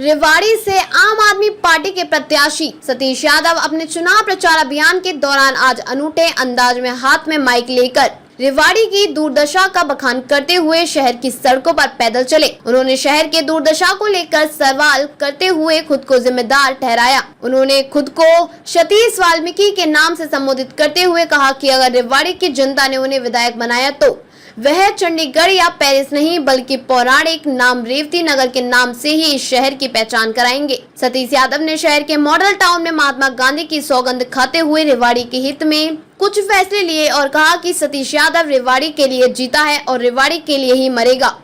रेवाड़ी से आम आदमी पार्टी के प्रत्याशी सतीश यादव अपने चुनाव प्रचार अभियान के दौरान आज अनूठे अंदाज में हाथ में माइक लेकर रेवाड़ी की दुर्दशा का बखान करते हुए शहर की सड़कों पर पैदल चले। उन्होंने शहर के दुर्दशा को लेकर सवाल करते हुए खुद को जिम्मेदार ठहराया। उन्होंने खुद को सतीश वाल्मीकि के नाम से संबोधित करते हुए कहा कि अगर रेवाड़ी की जनता ने उन्हें विधायक बनाया तो वह चंडीगढ़ या पेरिस नहीं बल्कि पौराणिक नाम रेवती नगर के नाम से ही इस शहर की पहचान कराएंगे। सतीश यादव ने शहर के मॉडल टाउन में महात्मा गांधी की सौगंध खाते हुए रेवाड़ी के हित में कुछ फैसले लिए और कहा कि सतीश यादव रेवाड़ी के लिए जीता है और रेवाड़ी के लिए ही मरेगा।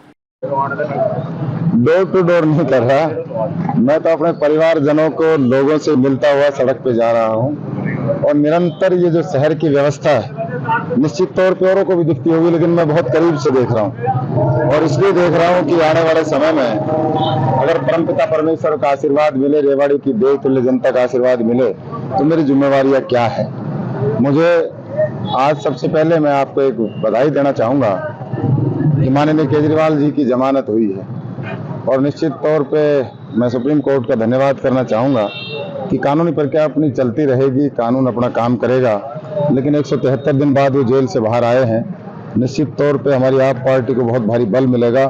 डोर टू डोर नहीं कर रहा, मैं तो अपने परिवारजनों को लोगों से मिलता हुआ सड़क पे जा रहा हूँ और निरंतर ये जो शहर की व्यवस्था है निश्चित तौर पे औरों को भी दिखती होगी, लेकिन मैं बहुत करीब से देख रहा हूँ और इसलिए देख रहा हूँ कि आने वाले समय में अगर परमपिता परमेश्वर का आशीर्वाद मिले, रेवाड़ी की देवतुल्य जनता का आशीर्वाद मिले तो मेरी जिम्मेवारियां क्या है। मुझे आज सबसे पहले मैं आपको एक बधाई देना चाहूंगा कि माननीय केजरीवाल जी की जमानत हुई है और निश्चित तौर पे मैं सुप्रीम कोर्ट का धन्यवाद करना चाहूंगा कि कानूनी प्रक्रिया अपनी चलती रहेगी, कानून अपना काम करेगा, लेकिन 173 दिन बाद वो जेल से बाहर आए हैं। निश्चित तौर पे हमारी आप पार्टी को बहुत भारी बल मिलेगा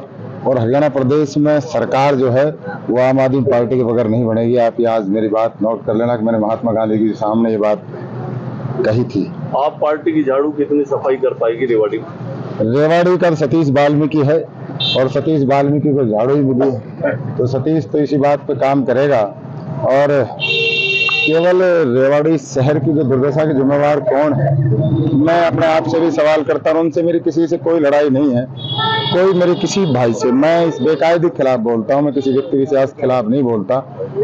और हरियाणा प्रदेश में सरकार जो है वो आम आदमी पार्टी के बगैर नहीं बनेगी। आप ये आज मेरी बात नोट कर लेना कि मैंने महात्मा गांधी के सामने ये बात कही थी। आप पार्टी की झाड़ू कितनी सफाई कर पाएगी रेवाड़ी? रेवाड़ी का सतीश वाल्मीकि है और सतीश वाल्मीकि को झाड़ू ही मिली है तो सतीश तो इसी बात पे काम करेगा। और केवल रेवाड़ी शहर की जो दुर्दशा के जिम्मेवार कौन है, मैं अपने आप से भी सवाल करता हूँ। उनसे मेरी किसी से कोई लड़ाई नहीं है, कोई मेरे किसी भाई से, मैं इस बेकायदे के खिलाफ बोलता हूँ, मैं किसी व्यक्ति विशेष के खिलाफ नहीं बोलता।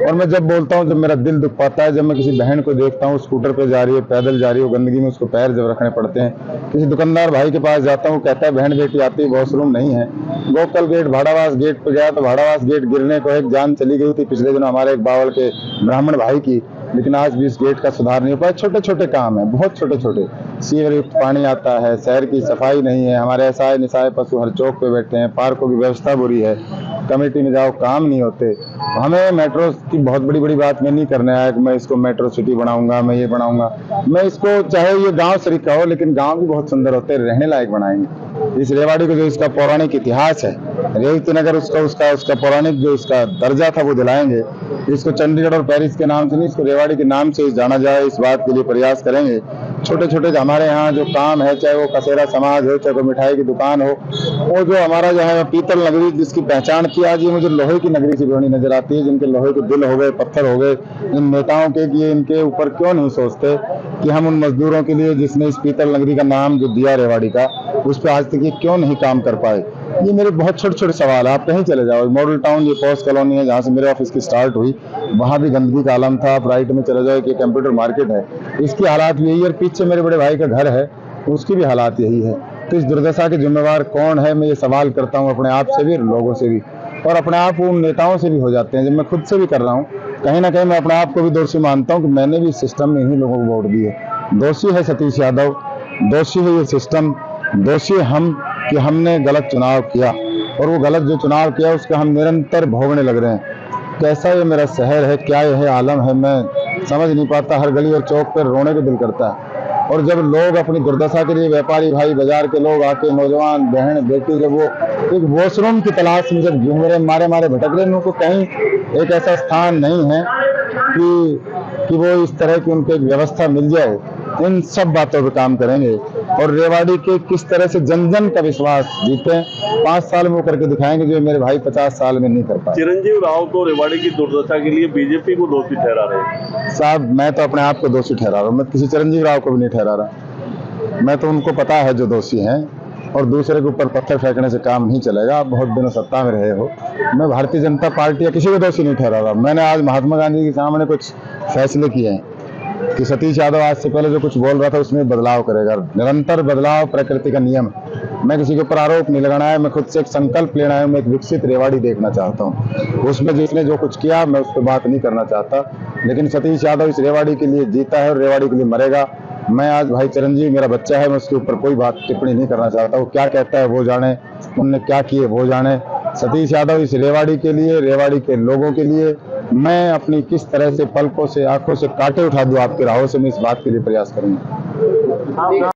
और मैं जब बोलता हूँ जब मेरा दिल दुख पाता है, जब मैं किसी बहन को देखता हूँ स्कूटर पे जा रही है, पैदल जा रही है, गंदगी में उसको पैर जब रखने पड़ते हैं। किसी दुकानदार भाई के पास जाता हूँ, कहता है बहन बेटी आती है, वॉशरूम नहीं है। गोकल गेट भाड़ावास गेट पे गया तो भाड़ावास गेट गिरने को एक जान चली गई थी पिछले दिनों हमारे एक बावल के ब्राह्मण भाई की, लेकिन आज भी इस गेट का सुधार नहीं हो पाया। छोटे छोटे काम है, बहुत छोटे छोटे। सीवर युक्त पानी आता है, शहर की सफाई नहीं है, हमारे एसआई निसाय पशु हर चौक पे बैठे हैं, पार्कों की व्यवस्था बुरी है, कमेटी में जाओ काम नहीं होते। हमें मेट्रो की बहुत बड़ी बड़ी बात मैं नहीं करने आया कि मैं इसको मेट्रो सिटी बनाऊंगा, मैं ये बनाऊंगा। मैं इसको चाहे ये गांव शरीका हो लेकिन गांव भी बहुत सुंदर होते हैं, रहने लायक बनाएंगे। इस रेवाड़ी को जो इसका पौराणिक इतिहास है, रेवती नगर उसका पौराणिक जो इसका दर्जा था वो दिलाएंगे। इसको चंडीगढ़ और पेरिस के नाम से नहीं, इसको रेवाड़ी के नाम से जाना जाए, इस बात के लिए प्रयास करेंगे। छोटे छोटे हमारे यहाँ जो काम है, चाहे वो कसेरा समाज हो, चाहे वो मिठाई की दुकान हो, वो जो हमारा जो है पीतल नगरी जिसकी पहचान की आज ये मुझे लोहे की नगरी से बड़ी नजर आती है, जिनके लोहे के दिल हो गए, पत्थर हो गए इन नेताओं के, कि इनके ऊपर क्यों नहीं सोचते कि हम उन मजदूरों के लिए जिसने इस पीतल नगरी का नाम जो दिया रेवाड़ी का, उस पर आज तक ये क्यों नहीं काम कर पाए। ये मेरे बहुत छोटे छोटे सवाल है। आप कहीं चले जाओ, मॉडल टाउन ये पॉस कॉलोनी है जहाँ से मेरे ऑफिस की स्टार्ट हुई, वहाँ भी गंदगी का आलम था। आप राइट में चले जाओ कि कंप्यूटर मार्केट है, इसकी हालात भी यही है। पीछे मेरे बड़े भाई का घर है, उसकी भी हालात यही है। तो इस दुर्दशा के जिम्मेवार कौन है, मैं ये सवाल करता हूँ अपने आप से भी, लोगों से भी, और अपने आप उन नेताओं से भी हो जाते हैं जब मैं खुद से भी कर रहा हूँ। कहीं ना कहीं मैं अपने आप को भी दोषी मानता हूँ कि मैंने भी इस सिस्टम में ही लोगों को वोट दिए। दोषी है सतीश यादव, दोषी है ये सिस्टम, दोषी हम कि हमने गलत चुनाव किया और वो गलत जो चुनाव किया उसका हम निरंतर भोगने लग रहे हैं। कैसा ये मेरा शहर है, क्या यह आलम है, मैं समझ नहीं पाता। हर गली और चौक पर रोने को दिल करता है। और जब लोग अपनी दुर्दशा के लिए, व्यापारी भाई, बाजार के लोग आके, नौजवान बहन बेटी, जब वो एक वॉशरूम की तलाश में जब घूम रहे, मारे मारे भटक रहे, उनको कहीं एक ऐसा स्थान नहीं है कि वो इस तरह की उनको एक व्यवस्था मिल जाए। इन सब बातों पे काम करेंगे और रेवाड़ी के किस तरह से जन जन का विश्वास जीते 5 साल में वो करके दिखाएंगे जो मेरे भाई 50 साल में नहीं कर पाए। चिरंजीव राव को रेवाड़ी की दुर्दशा के लिए बीजेपी को दोषी ठहरा रहे। साहब मैं तो अपने आप को दोषी ठहरा रहा हूँ, मैं किसी चिरंजीव राव को भी नहीं ठहरा रहा। मैं तो उनको पता है जो दोषी हैं, और दूसरे के ऊपर पत्थर फेंकने से काम नहीं चलेगा। आप बहुत दिनों सत्ता में रहे हो, मैं भारतीय जनता पार्टी या किसी को दोषी नहीं ठहरा रहा। मैंने आज महात्मा गांधी के सामने कुछ फैसले किए हैं कि सतीश यादव आज से पहले जो कुछ बोल रहा था उसमें बदलाव करेगा। निरंतर बदलाव प्रकृति का नियम है। मैं किसी के ऊपर आरोप नहीं लगाना है, मैं खुद से एक संकल्प लेना है। मैं एक विकसित रेवाड़ी देखना चाहता हूँ, उसमें जिसने जो कुछ किया मैं उस पर बात नहीं करना चाहता। लेकिन सतीश यादव इस रेवाड़ी के लिए जीता है और रेवाड़ी के लिए मरेगा। मैं आज भाई चिरंजीव मेरा बच्चा है, मैं उसके ऊपर कोई बात टिप्पणी नहीं करना चाहता। वो क्या कहता है वो जाने, उनने क्या किए वो जाने। सतीश यादव इस रेवाड़ी के लिए, रेवाड़ी के लोगों के लिए मैं अपनी किस तरह से पलकों से, आंखों से कांटे उठा दूं आपके राहों से, मैं इस बात के लिए प्रयास करूंगा।